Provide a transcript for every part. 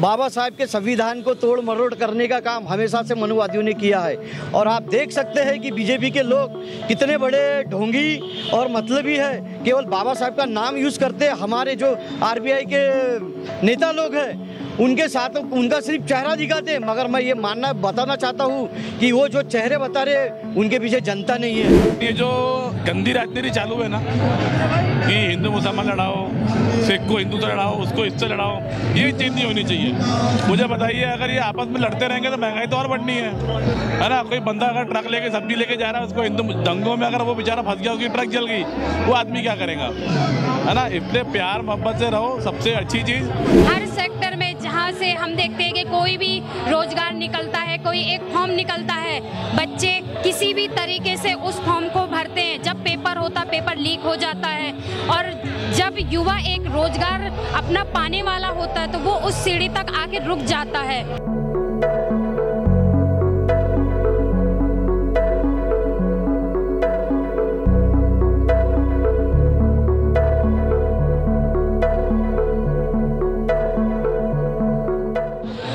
बाबा साहब के संविधान को तोड़ मरोड़ करने का काम हमेशा से मनुवादियों ने किया है। और आप देख सकते हैं कि बीजेपी के लोग कितने बड़े ढोंगी और मतलबी है, केवल बाबा साहब का नाम यूज़ करते हैं। हमारे जो आरबीआई के नेता लोग हैं उनके साथ उनका सिर्फ चेहरा दिखाते हैं, मगर मैं ये बताना चाहता हूँ कि वो जो चेहरे बता रहे उनके पीछे जनता नहीं है। ये जो गंदी राजनीति चालू है ना कि हिंदू मुसलमान लड़ाओ, सिख को हिंदू से लड़ाओ, उसको इससे लड़ाओ, ये चीज़ नहीं होनी चाहिए। मुझे बताइए, अगर ये आपस में लड़ते रहेंगे तो महंगाई तो और बढ़नी है ना। कोई बंदा अगर ट्रक लेके सब्जी लेके जा रहा है, उसको हिंदू दंगों में अगर वो बेचारा फंस गया, उसकी ट्रक जल गई, वो आदमी क्या करेगा, है ना। इसलिए प्यार मोहब्बत से रहो, सबसे अच्छी चीज़। हर सेक्टर में जहाँ से हम देखते हैं कि कोई भी रोजगार निकलता है, कोई एक फॉर्म निकलता है, बच्चे किसी भी तरीके से उस फॉर्म को भरते हैं। जब पेपर होता, पेपर लीक हो जाता है, और जब युवा एक रोजगार अपना पाने वाला होता है तो वो उस सीढ़ी तक आके रुक जाता है।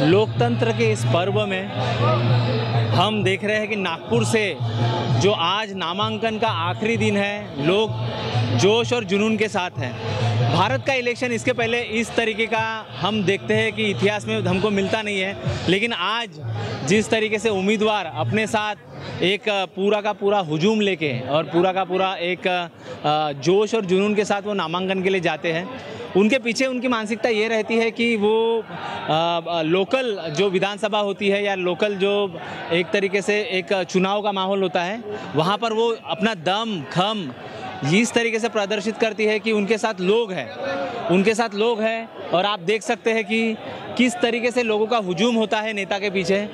लोकतंत्र के इस पर्व में हम देख रहे हैं कि नागपुर से जो आज नामांकन का आखिरी दिन है, लोग जोश और जुनून के साथ हैं। भारत का इलेक्शन इसके पहले इस तरीके का हम देखते हैं कि इतिहास में हमको मिलता नहीं है, लेकिन आज जिस तरीके से उम्मीदवार अपने साथ एक पूरा का पूरा हुजूम लेके और पूरा का पूरा एक जोश और जुनून के साथ वो नामांकन के लिए जाते हैं, उनके पीछे उनकी मानसिकता ये रहती है कि वो लोकल जो विधानसभा होती है या लोकल जो एक तरीके से एक चुनाव का माहौल होता है, वहाँ पर वो अपना दम खम इस तरीके से प्रदर्शित करती है कि उनके साथ लोग हैं। और आप देख सकते हैं कि किस तरीके से लोगों का हुजूम होता है नेता के पीछे,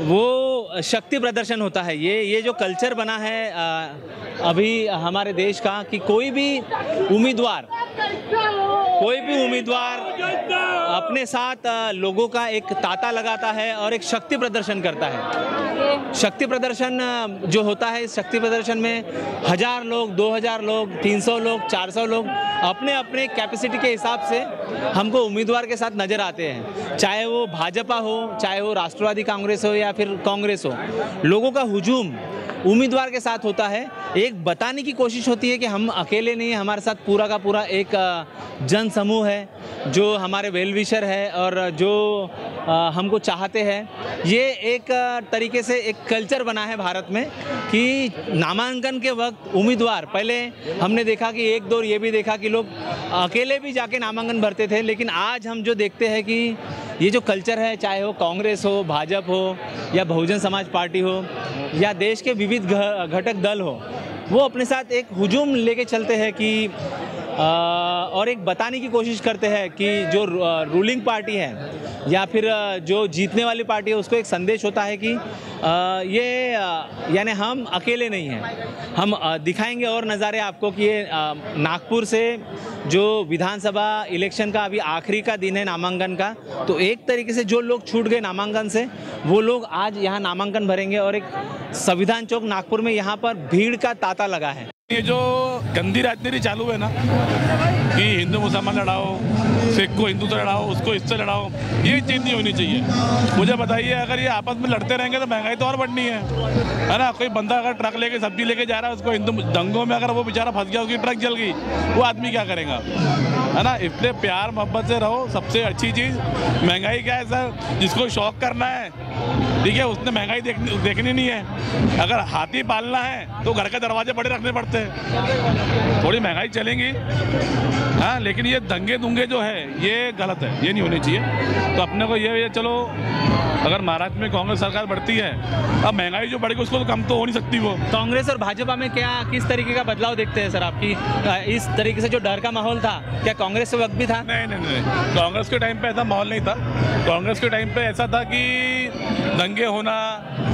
वो शक्ति प्रदर्शन होता है। ये जो कल्चर बना है अभी हमारे देश का कि कोई भी उम्मीदवार अपने साथ लोगों का एक तांता लगाता है और एक शक्ति प्रदर्शन करता है। शक्ति प्रदर्शन जो होता है, इस शक्ति प्रदर्शन में 1000 लोग, 2000 लोग, 300 लोग, 400 लोग अपने अपने कैपेसिटी के हिसाब से हमको उम्मीदवार के साथ नज़र आते हैं। चाहे वो भाजपा हो, चाहे वो राष्ट्रवादी कांग्रेस हो या फिर कांग्रेस हो, लोगों का हुजूम उम्मीदवार के साथ होता है। एक बताने की कोशिश होती है कि हम अकेले नहीं, हमारे साथ पूरा का पूरा एक जन समूह है जो हमारे वेल विशर है और जो हमको चाहते हैं। ये एक तरीके से एक कल्चर बना है भारत में कि नामांकन के वक्त उम्मीदवार, पहले हमने देखा कि एक दौर ये भी देखा कि लोग अकेले भी जाके नामांकन भरते थे, लेकिन आज हम जो देखते हैं कि ये जो कल्चर है, चाहे वो कांग्रेस हो, भाजपा हो या बहुजन समाज पार्टी हो या देश के विविध घटक दल हो, वो अपने साथ एक हुजूम लेके चलते हैं कि और एक बताने की कोशिश करते हैं कि जो रूलिंग पार्टी है या फिर जो जीतने वाली पार्टी है, उसको एक संदेश होता है कि ये यानी हम अकेले नहीं हैं। हम दिखाएंगे और नज़ारे आपको कि ये नागपुर से जो विधानसभा इलेक्शन का अभी आखिरी का दिन है नामांकन का, तो एक तरीके से जो लोग छूट गए नामांकन से, वो लोग आज यहाँ नामांकन भरेंगे और एक संविधान चौक नागपुर में यहाँ पर भीड़ का तांता लगा है। ये जो गंदी राजनीति चालू है ना कि हिंदू मुसलमान लड़ाओ, सिख को हिंदू से लड़ाओ, उसको इससे लड़ाओ, ये चीज़ नहीं होनी चाहिए। मुझे बताइए, अगर ये आपस में लड़ते रहेंगे तो महंगाई तो और बढ़नी है ना। कोई बंदा अगर ट्रक लेके सब्जी लेके जा रहा है, उसको हिंदू दंगों में अगर वो बेचारा फंस गया, उसकी ट्रक जल गई, वो आदमी क्या करेगा, है ना। इसलिए प्यार मोहब्बत से रहो, सबसे अच्छी चीज़। महंगाई क्या है सर, जिसको शौक करना है, ठीक है, उसने महंगाई देखनी नहीं है। अगर हाथी पालना है तो घर के दरवाजे बड़े रखने पड़ते हैं, थोड़ी महंगाई चलेंगी, हाँ, लेकिन ये दंगे दुंगे जो है ये गलत है, ये नहीं होनी चाहिए। तो अपने को ये चलो, अगर महाराष्ट्र में कांग्रेस सरकार बढ़ती है, अब महंगाई जो बढ़ेगी उसको तो कम तो हो नहीं सकती। वो कांग्रेस और भाजपा में क्या किस तरीके का बदलाव देखते हैं सर आपकी? इस तरीके से जो डर का माहौल था, क्या कांग्रेस के वक्त भी था? नहीं, कांग्रेस के टाइम पे ऐसा माहौल नहीं था। कांग्रेस के टाइम पे ऐसा था कि दंगे होना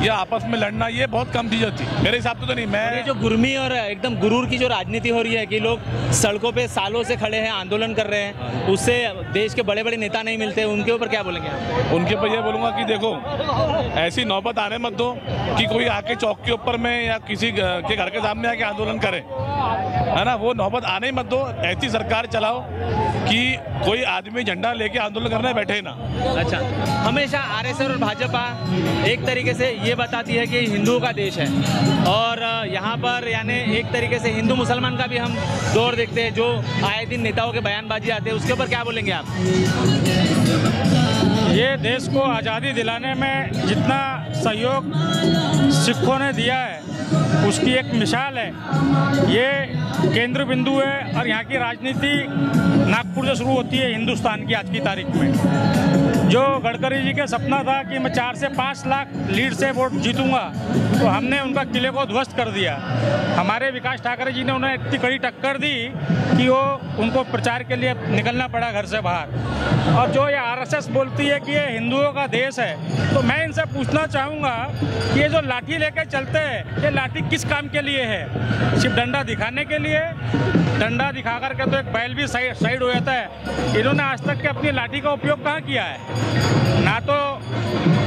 या आपस में लड़ना, ये बहुत कम चीज़ थी मेरे हिसाब से। तो नहीं, मैं ये जो गुर्मी और एकदम गुरूर की जो राजनीति हो रही है कि लोग सड़कों पे सालों से खड़े हैं, आंदोलन कर रहे हैं, उससे देश के बड़े बड़े नेता नहीं मिलते, उनके ऊपर क्या बोलेंगे आप? उनके ऊपर ये बोलूँगा कि देखो ऐसी नौबत आने मत दो कि कोई आके चौक के ऊपर में या किसी के घर के सामने आके आंदोलन करे, है ना। वो नौबत आने ही मत दो। ऐसी सरकार चलाओ कि कोई आदमी झंडा लेके आंदोलन करने बैठे ना। अच्छा, हमेशा आरएसएस और भाजपा एक तरीके से ये बताती है कि हिंदुओं का देश है, और यहाँ पर यानी एक तरीके से हिंदू मुसलमान का भी हम दौर देखते हैं, जो आए दिन नेताओं के बयानबाजी आते हैं। उसके ऊपर क्या बोलेंगे आप? ये देश को आज़ादी दिलाने में जितना सहयोग सिखों ने दिया है उसकी एक मिसाल है। ये केंद्र बिंदु है, और यहाँ की राजनीति नागपुर से शुरू होती है हिंदुस्तान की आज की तारीख में। जो गडकरी जी का सपना था कि मैं 4 से 5 लाख लीड से वोट जीतूंगा, तो हमने उनका किले को ध्वस्त कर दिया। हमारे विकास ठाकरे जी ने उन्हें इतनी कड़ी टक्कर दी कि वो उनको प्रचार के लिए निकलना पड़ा घर से बाहर। और जो ये आरएसएस बोलती है कि ये हिंदुओं का देश है, तो मैं इनसे पूछना चाहूँगा कि ये जो लाठी लेके चलते हैं, ये लाठी किस काम के लिए है? सिर्फ डंडा दिखाने के लिए? डंडा दिखा करके तो एक बैल भी साइड हो जाता है। इन्होंने आज तक के अपनी लाठी का उपयोग कहाँ किया है? ना तो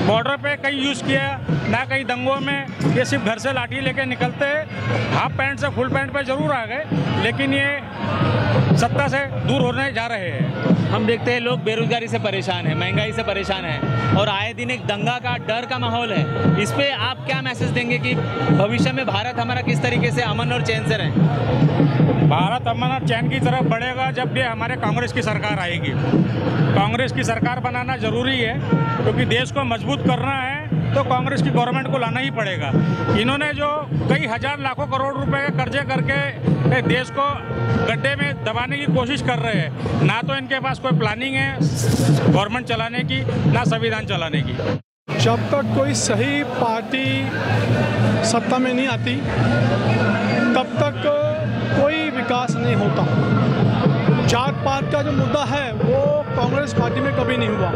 बॉर्डर पे कहीं यूज़ किया, ना कहीं दंगों में। ये सिर्फ घर से लाठी लेके निकलते हैं। हाफ पैंट से फुल पैंट पे जरूर आ गए, लेकिन ये सत्ता से दूर होने जा रहे हैं। हम देखते हैं लोग बेरोजगारी से परेशान हैं, महंगाई से परेशान हैं, और आए दिन एक दंगा का डर का माहौल है। इस पे आप क्या मैसेज देंगे कि भविष्य में भारत हमारा किस तरीके से अमन और चैन से रहे? भारत अमन और चैन की तरफ बढ़ेगा जब भी हमारे कांग्रेस की सरकार आएगी। कांग्रेस की सरकार बनाना जरूरी है, क्योंकि देश को मजबूत करना है तो कांग्रेस की गवर्नमेंट को लाना ही पड़ेगा। इन्होंने जो कई हजार लाखों करोड़ रुपए के कर्जे करके देश को गड्ढे में दबाने की कोशिश कर रहे हैं, ना तो इनके पास कोई प्लानिंग है गवर्नमेंट चलाने की, ना संविधान चलाने की। जब तक कोई सही पार्टी सत्ता में नहीं आती, तब तक कोई विकास नहीं होता। जात पात का जो मुद्दा है वो कांग्रेस पार्टी में कभी नहीं हुआ।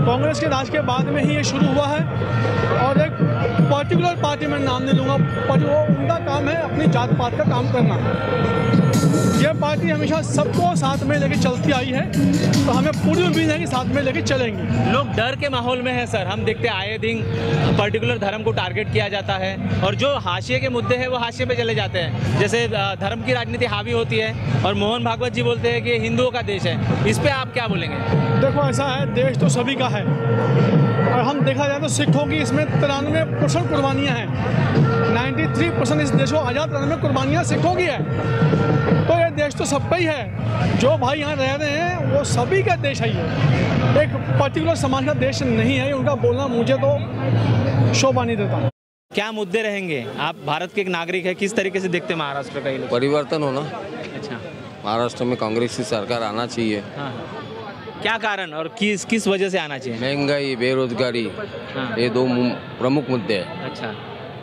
कांग्रेस के राज के बाद में ही ये शुरू हुआ है, और एक पर्टिकुलर पार्टी में नाम नहीं लूँगा, पर वो उनका काम है अपनी जात पात का काम करना। ये पार्टी हमेशा सबको साथ में लेके चलती आई है, तो हमें पूरी उम्मीद है कि साथ में लेके चलेंगे। लोग डर के माहौल में है सर। हम देखते हैं आए दिन पर्टिकुलर धर्म को टारगेट किया जाता है, और जो हाशिए के मुद्दे हैं वो हाशिए पे चले जाते हैं। जैसे धर्म की राजनीति हावी होती है, और मोहन भागवत जी बोलते हैं कि हिंदुओं का देश है। इस पे आप क्या बोलेंगे? देखो, ऐसा है, देश तो सभी का है, और हम देखा जाए तो सिखों की इसमें 93% कुर्बानियाँ हैं। 93% इस देश को आज़ाद करने में कुर्बानियाँ सिखों की है। तो ये देश तो सबका ही है। जो भाई यहाँ रह रहे हैं वो सभी का देश है। ये एक पर्टिकुलर समाज का देश नहीं है। उनका बोलना मुझे तो शोभा नहीं देता। क्या मुद्दे रहेंगे? आप भारत के एक नागरिक है, किस तरीके से देखते हैं महाराष्ट्र का? परिवर्तन होना। अच्छा, महाराष्ट्र में कांग्रेस की सरकार आना चाहिए। हाँ, क्या कारण और किस वजह से आना चाहिए? महंगाई, बेरोजगारी, हाँ। ये 2 प्रमुख मुद्दे हैं। अच्छा,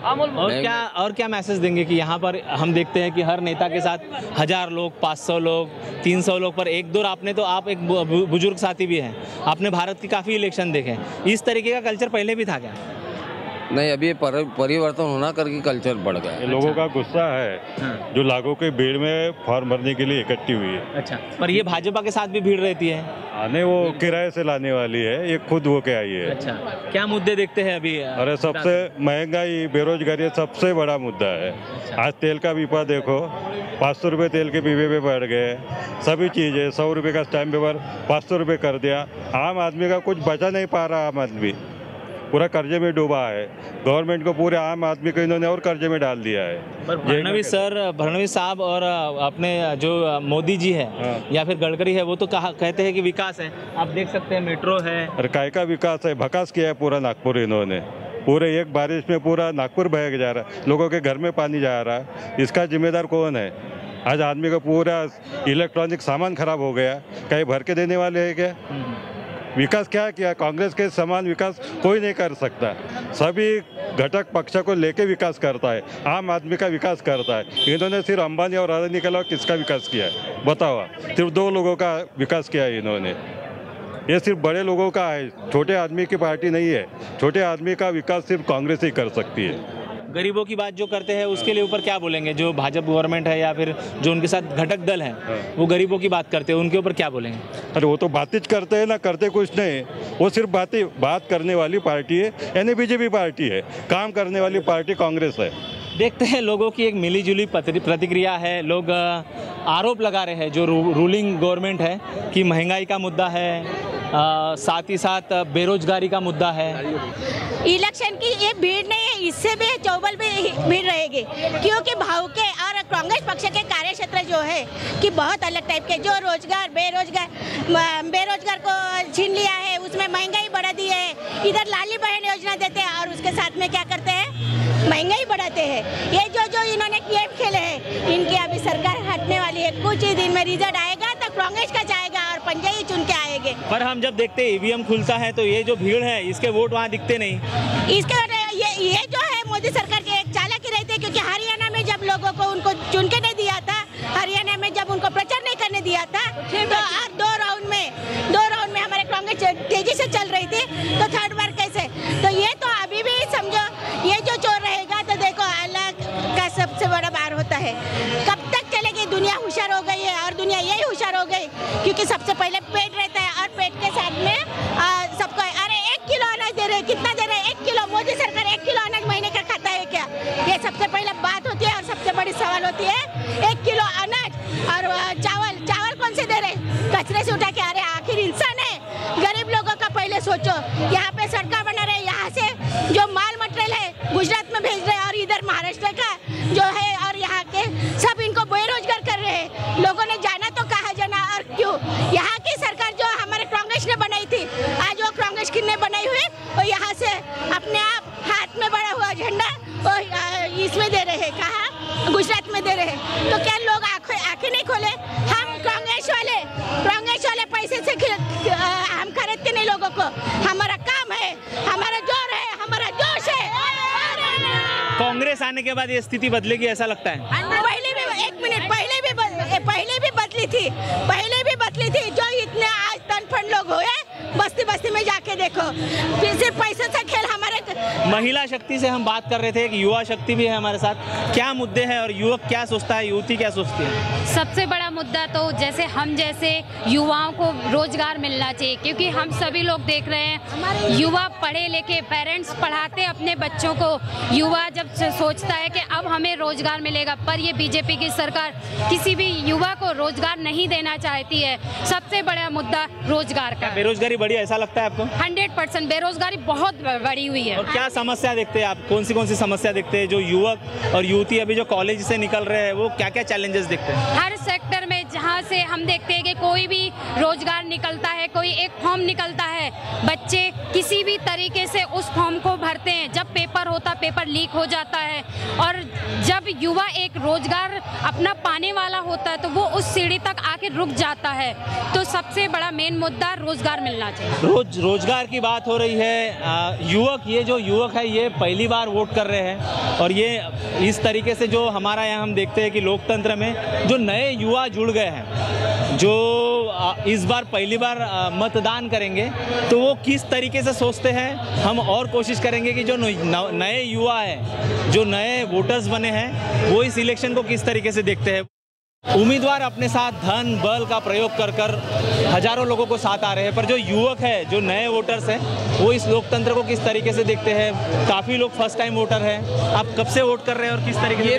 और क्या मैसेज देंगे कि यहाँ पर हम देखते हैं कि हर नेता के साथ 1000 लोग, 500 लोग, 300 लोग, पर एक दो आपने तो आप एक बुजुर्ग साथी भी हैं, आपने भारत की काफ़ी इलेक्शन देखे, इस तरीके का कल्चर पहले भी था क्या? नहीं, अभी परिवर्तन होना करके कल्चर बढ़ गया। लोगों का गुस्सा है, हाँ। जो लागों के भीड़ में फॉर्म भरने के लिए इकट्ठी हुई है। अच्छा, पर ये भाजपा के साथ भी भीड़ रहती है? आने वो किराए से लाने वाली है, ये खुद वो के आई है। अच्छा, क्या मुद्दे देखते हैं अभी? अरे सबसे महंगाई, बेरोजगारी सबसे बड़ा मुद्दा है। आज तेल का पीपा देखो, 500 रुपये तेल के पीपे पे बढ़ गए। सभी चीज़ें 100 रुपये का स्टैम्प पेपर 500 रुपये कर दिया। आम आदमी का कुछ बचा नहीं पा रहा। आम आदमी पूरा कर्जे में डूबा है। गवर्नमेंट को, पूरे आम आदमी को इन्होंने और कर्जे में डाल दिया है। पर फडणवीस साहब और अपने जो मोदी जी है, हाँ। या फिर गडकरी है, वो तो कहते हैं कि विकास है। आप देख सकते हैं मेट्रो है। और काय का विकास है, भकास किया है पूरा नागपुर इन्होंने। पूरे एक बारिश में पूरा नागपुर बह जा रहा है, लोगों के घर में पानी जा रहा है। इसका जिम्मेदार कौन है? आज आदमी का पूरा इलेक्ट्रॉनिक सामान खराब हो गया, कहीं भर के देने वाले हैं क्या? विकास क्या किया? कांग्रेस के समान विकास कोई नहीं कर सकता। सभी घटक पक्ष को लेके विकास करता है, आम आदमी का विकास करता है। इन्होंने सिर्फ अंबानी और अदानी के अलावा किसका विकास किया है बताओ? सिर्फ 2 लोगों का विकास किया है इन्होंने। ये सिर्फ बड़े लोगों का है, छोटे आदमी की पार्टी नहीं है। छोटे आदमी का विकास सिर्फ कांग्रेस ही कर सकती है। गरीबों की बात जो करते हैं उसके लिए ऊपर क्या बोलेंगे? जो भाजपा गवर्नमेंट है या फिर जो उनके साथ घटक दल है वो गरीबों की बात करते हैं, उनके ऊपर क्या बोलेंगे? अरे वो तो बातें करते हैं ना, करते कुछ नहीं। वो सिर्फ बात करने वाली पार्टी है, यानी बीजेपी पार्टी है। काम करने वाली पार्टी कांग्रेस है। देखते हैं लोगों की एक मिलीजुली प्रतिक्रिया है। लोग आरोप लगा रहे हैं जो रूलिंग गवर्नमेंट है कि महंगाई का मुद्दा है, साथ ही साथ बेरोजगारी का मुद्दा है। इलेक्शन की ये भीड़ नहीं है, इससे भी चौबल भी भीड़ रहेगी, क्योंकि भाव के और कांग्रेस पक्ष के कार्य क्षेत्र जो है कि बहुत अलग टाइप के, जो रोजगार बेरोजगार को छीन लिया है, उसमें महंगाई बढ़ा दी है। इधर लाली बहन योजना देते हैं और उसके साथ में क्या करते हैं, महंगाई बढ़ाते हैं। ये जो इन्होंने गेम खेले हैं, इनकी अभी सरकार हटने वाली है। कुछ ही दिन में रिजल्ट आएगा तो कांग्रेस का जाएगा और पंजे ही चुन के आएंगे। पर हम जब देखते हैं ईवीएम खुलता है तो ये जो भीड़ है इसके वोट वहाँ दिखते नहीं। इसके ये जो है मोदी सरकार की एक चालाकी रहती है, क्योंकि हरियाणा में जब लोगों को उनको चुन के नहीं दिया था, हरियाणा में जब उनको प्रचार नहीं करने दिया था, तो दो राउंड में हमारे कांग्रेस तेजी से चल रही थी, तो थर्ड बार कैसे? तो ये तो अभी भी समझो ये जो चोर रहेगा तो देखो अलग का सबसे बड़ा बार होता है। कब तक चलेगी? दुनिया होशियार हो गई है और दुनिया यही होशियार हो गई क्योंकि सबसे पहले पेट रहता है और पेट के साथ में सबको अरे 1 किलो अनाज दे रहे, कितना दे रहे? 1 किलो। मोदी सरकार 1 किलो अनाज महीने का खाता है क्या? ये सबसे पहले बात होती है और सबसे बड़ी सवाल होती है 1 किलो अनाज और चावल कौन से दे रहे? कचरे से उठा के। अरे आखिर इंसान है, गरीब लोगों का पहले सोचो। यहाँ पे सड़क बना रहे, यहाँ से जो माल मटेरियल है गुजरात में भेज रहे हैं और इधर महाराष्ट्र का जो है और यहाँ के सब इनको बेरोजगार कर रहे हैं। लोगों ने जाना तो कहाँ जाना और क्यों? यहाँ की सरकार जो हमारे कांग्रेस ने बनाई थी, आज वो कांग्रेस की ने बनाई हुई और यहाँ से अपने आप हाथ में बड़ा हुआ झंडा और इसमें दे रहे हैं, कहाँ? गुजरात में दे रहे हैं। तो क्या लोग आंखें नहीं खोले? हम कांग्रेस वाले पैसे से हम खरीदते नहीं लोगों को। हमारा काम है, हमारा जोर है, हमारा जोश है। कांग्रेस आने के बाद ये स्थिति बदलेगी ऐसा लगता है? पहले भी, एक मिनट, पहले भी बदली थी। जो इतने आज तनफन लोग हुए, बस्ती में जाके देखो, फिर से पैसे से खेल। हमारे महिला शक्ति से हम बात कर रहे थे, कि युवा शक्ति भी है हमारे साथ। क्या मुद्दे हैं और युवक क्या सोचता है, युवती क्या सोचती है? सबसे बड़ा मुद्दा तो जैसे हम जैसे युवाओं को रोजगार मिलना चाहिए, क्योंकि हम सभी लोग देख रहे हैं युवा पढ़े लिखे, पेरेंट्स पढ़ाते अपने बच्चों को। युवा जब सोचता है कि अब हमें रोजगार मिलेगा, पर ये बीजेपी की सरकार किसी भी युवा को रोजगार नहीं देना चाहती है। सबसे बड़ा मुद्दा रोजगार का। बेरोजगारी बढ़ी ऐसा लगता है आपको? 100% बेरोजगारी बहुत बढ़ी हुई है। और क्या समस्या देखते हैं आप? कौन सी समस्या देखते हैं? जो युवक और युवती अभी जो कॉलेज से निकल रहे हैं वो क्या क्या चैलेंजेस देखते हैं? हर सेक्टर में जहाँ से हम देखते हैं कि कोई भी रोजगार निकलता है, कोई एक फॉर्म निकलता है, बच्चे किसी भी तरीके से उस फॉर्म को भरते हैं। जब पेपर होता, पेपर लीक हो जाता है, और जब युवा एक रोजगार अपना पाने वाला होता है तो वो उस सीढ़ी तक आके रुक जाता है। तो सबसे बड़ा मेन मुद्दा रोजगार मिलना चाहिए। रोजगार की बात हो रही है। ये जो युवक है ये पहली बार वोट कर रहे हैं, और ये इस तरीके से जो हमारा यहाँ हम देखते हैं कि लोकतंत्र में जो नए युवा जुड़ गए हैं, जो इस बार पहली बार मतदान करेंगे, तो वो किस तरीके से सोचते हैं, हम और कोशिश करेंगे कि जो नए युवा हैं, जो नए वोटर्स बने हैं, वो इस इलेक्शन को किस तरीके से देखते हैं। उम्मीदवार अपने साथ धन बल का प्रयोग कर हजारों लोगों को साथ आ रहे हैं, पर जो युवक है, जो नए वोटर्स हैं, वो इस लोकतंत्र को किस तरीके से देखते हैं। काफ़ी लोग फर्स्ट टाइम वोटर हैं। आप कब से वोट कर रहे हैं और किस तरीके से?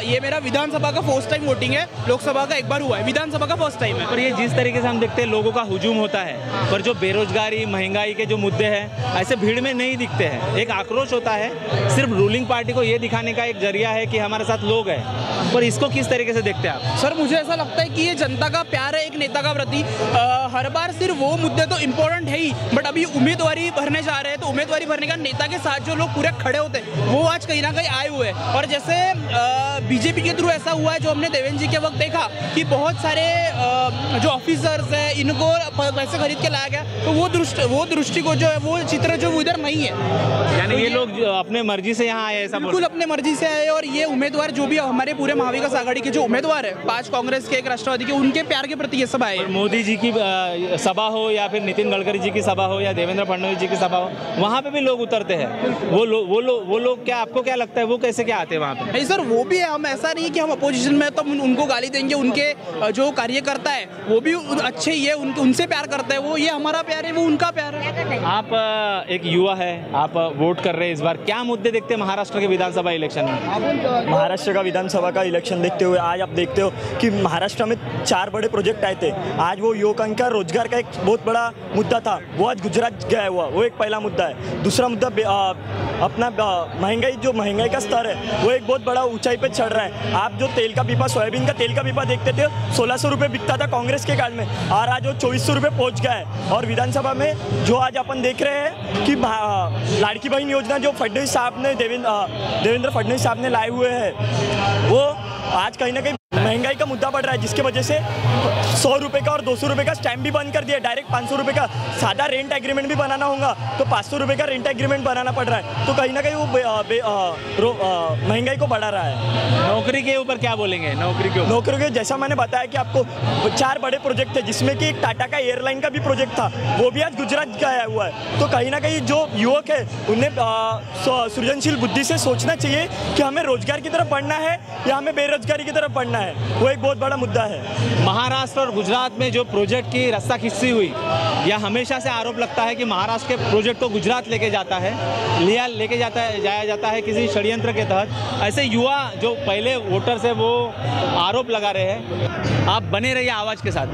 ये मेरा विधानसभा का फर्स्ट टाइम वोटिंग है। लोकसभा का एक बार हुआ है, विधानसभा का फर्स्ट टाइम है। पर ये जिस तरीके से हम देखते हैं लोगों का हुजूम होता है, पर जो बेरोजगारी महंगाई के जो मुद्दे हैं ऐसे भीड़ में नहीं दिखते हैं। एक आक्रोश होता है, सिर्फ रूलिंग पार्टी को ये दिखाने का एक जरिया है कि हमारे साथ लोग हैं, पर इसको किस तरीके से देखते हैं आप? सर मुझे ऐसा लगता है कि ये जनता का प्यार है एक नेता का प्रति। हर बार सिर्फ वो मुद्दे तो इम्पोर्टेंट है ही, बट अभी उम्मीदवारी भरने जा रहे हैं तो उम्मीदवारी भरने का नेता के साथ जो लोग पूरे खड़े होते हैं वो आज कहीं ना कहीं आए हुए हैं। और जैसे बीजेपी के थ्रू ऐसा हुआ है, जो हमने देवेंद्र जी के वक्त देखा कि बहुत सारे जो ऑफिसर्स हैं इनको पैसे खरीद के लाया गया, तो वो दृष्टि को जो है वो चित्र जो इधर नहीं है। यानी ये लोग अपने मर्जी से यहाँ आए, ऐसा बिल्कुल अपने मर्जी से आए। और ये उम्मीदवार जो भी हमारे पूरे महाविकास आघाड़ी के जो उम्मीदवार है, 5 कांग्रेस के, 1 राष्ट्रवादी के, उनके प्यार के प्रति ये सभा है। मोदी जी की सभा हो या फिर नितिन गडकरी जी की सभा हो या देवेंद्र फडणवीस जी की सभा हो, वहाँ पे भी लोग उतरते हैं। वो लोग क्या, आपको क्या लगता है वो कैसे क्या आते हैं वहाँ पे? नहीं सर, वो भी है। हम ऐसा नहीं कि हम अपोजिशन में तो उनको गाली देंगे। उनके जो कार्यकर्ता है वो भी अच्छे ही है, उनसे प्यार करता है वो। ये हमारा प्यार है, वो उनका प्यार है। आप एक युवा है, आप वोट कर रहे हैं इस बार, क्या मुद्दे देखते हैं महाराष्ट्र के विधानसभा इलेक्शन में? महाराष्ट्र का विधानसभा का इलेक्शन देखते हुए आज आप देखते हो कि महाराष्ट्र में 4 बड़े प्रोजेक्ट आए थे। आज वो युवकों का रोजगार का एक बहुत बड़ा मुद्दा था, वो आज गुजरात गया हुआ, वो एक पहला मुद्दा है। दूसरा मुद्दा अपना महंगाई का स्तर है, वो एक बहुत बड़ा ऊंचाई पे चढ़ रहा है। आप जो तेल का पीपा, सोयाबीन का तेल का पीपा देखते थे, 1600 रुपये बिकता था कांग्रेस के काल में, और आज वो 2400 रुपये पहुँच गया है। और विधानसभा में जो आज अपन देख रहे हैं कि लाड़की बहन योजना जो फडणवीस साहब ने देवेंद्र फडणवीस साहब ने लाए हुए हैं, वो आज कहीं ना कहीं महंगाई का मुद्दा बढ़ रहा है, जिसके वजह से 100 रुपये का और 200 रुपये का स्टैम्प भी बंद कर दिया। डायरेक्ट 500 रुपये का सादा रेंट एग्रीमेंट भी बनाना होगा तो 500 रुपये का रेंट एग्रीमेंट बनाना पड़ रहा है। तो कहीं ना कहीं वो महंगाई को बढ़ा रहा है। नौकरी के ऊपर क्या बोलेंगे? नौकरी के जैसा मैंने बताया कि आपको 4 बड़े प्रोजेक्ट थे, जिसमें कि एक टाटा का एयरलाइन का भी प्रोजेक्ट था, वो भी आज गुजरात गया हुआ है। तो कहीं ना कहीं जो युवक है उन्हें सृजनशील बुद्धि से सोचना चाहिए कि हमें रोजगार की तरफ बढ़ना है या हमें बेरोजगारी की तरफ बढ़ना है। वो एक बहुत बड़ा मुद्दा है। महाराष्ट्र और गुजरात में जो प्रोजेक्ट की रास्ता खिंची हुई, यह हमेशा से आरोप लगता है कि महाराष्ट्र के प्रोजेक्ट को गुजरात लेके जाया जाता है किसी षड्यंत्र के तहत। ऐसे युवा जो पहले वोटर्स है वो आरोप लगा रहे हैं। आप बने रहिए आवाज़ के साथ।